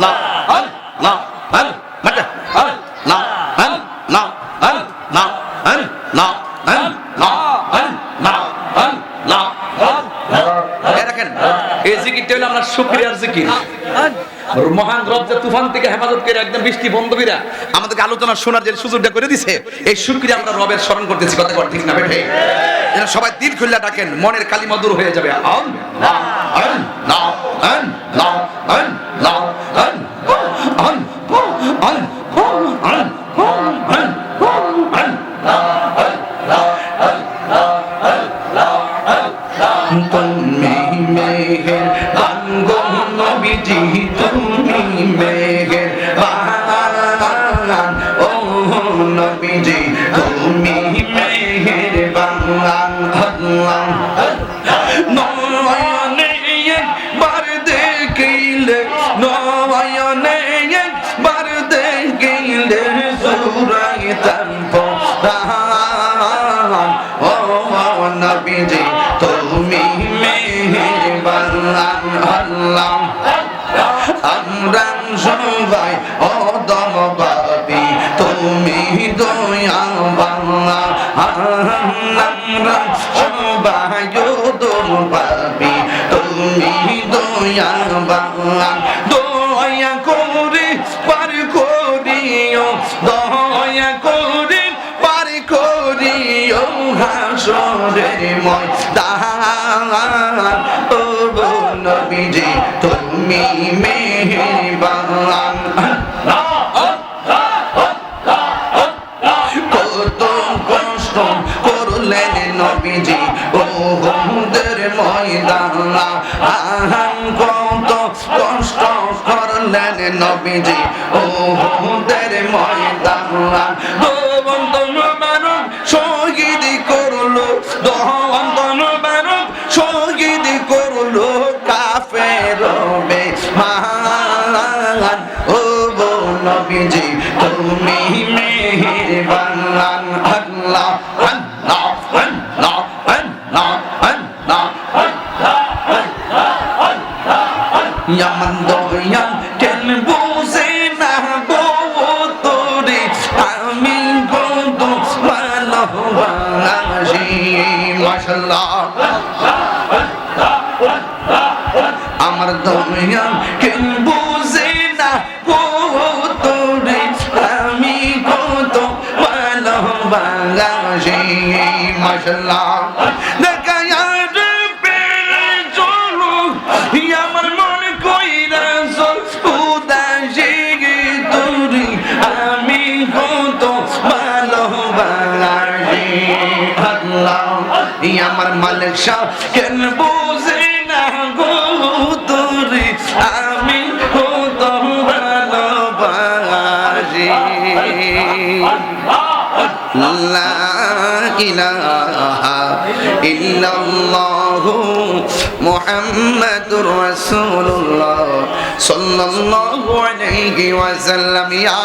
আল্লাহ আল্লাহ মাতা আল্লাহ আল্লাহ আল্লাহ আল্লাহ আল্লাহ দেখেন এই জিকিরটা হলো আমরা শুকরিয়ার জিকির। মহান রব যে তুফান থেকে হেফাজত করে একদম বৃষ্টি বন্ধ কইরা আমাদেরকে আলোচনা শোনার যে সুযোগটা করে দিয়েছে, এই শুকরিয়া আমরা রবের স্মরণ করতেছি। কথা বল ঠিক না বেঠে? যেন সবাই দিল খুলে ডাকেন, মনের কালিমা দূর হয়ে যাবে। আল্লাহ আল্লাহ আল্লাহ আল্লাহ তুমি মেঘের বাঙ্গো নবীজি, তুমি মেঘের বাগান ও নবীজি, তুমি মেঘের বাগান। আল্লাহ নয়নে একবার দেখিলে, নয়নে একবার দেখিলে জুড়াইতাম পরাণ ও নবীজি, তুমি মেহেরবান। আল্লাহ আমরা সবাই অদম পাপী, তুমি দয়াবান। আমরা সবাই অদম পাপী, তুমি দয়াবান। দয়া করে পার করিও, দয়া করে পার করিও হাসরের ময়দান ও নবীজি, তুমি মেহেরবান। কত কষ্ট করলেন নবীজি উহুদের ময়দানে, কত কষ্ট করলেন নবীজি উহুদের ময়দানে। দোবন্তন বারক শহীদ করলো, দোবন্তন বারক শহীদ করলো কাফের বেঈমান ও নবীজি, তুমি মেহেরবান। আল্লাহ আল্লাহ আল্লাহ আল্লাহ আল্লাহ ইয়ামান দয়া কেন বুঝে না গো তোরে, আমি কত ভালোবাসি। মাশাআল্লাহ আমার দয়া কেন বুঝে না গো তোরে, আমি কত ভালোবাসি। মাশাআল্লাহ দেখায়া পেরে চলো আমার মন কইরা চল উদাসী তোরে, আমি কত ভালোবাসি। আল্লাহ আমার মালিক শাহ কেন বুঝে না গো তোরে, আমি কত ভালোবাসি। লা ইলাহা ইল্লাল্লাহু মুহাম্মাদুর রাসূলুল্লাহ সাল্লাল্লাহু আলাইহি ওয়াসাল্লাম। ইয়া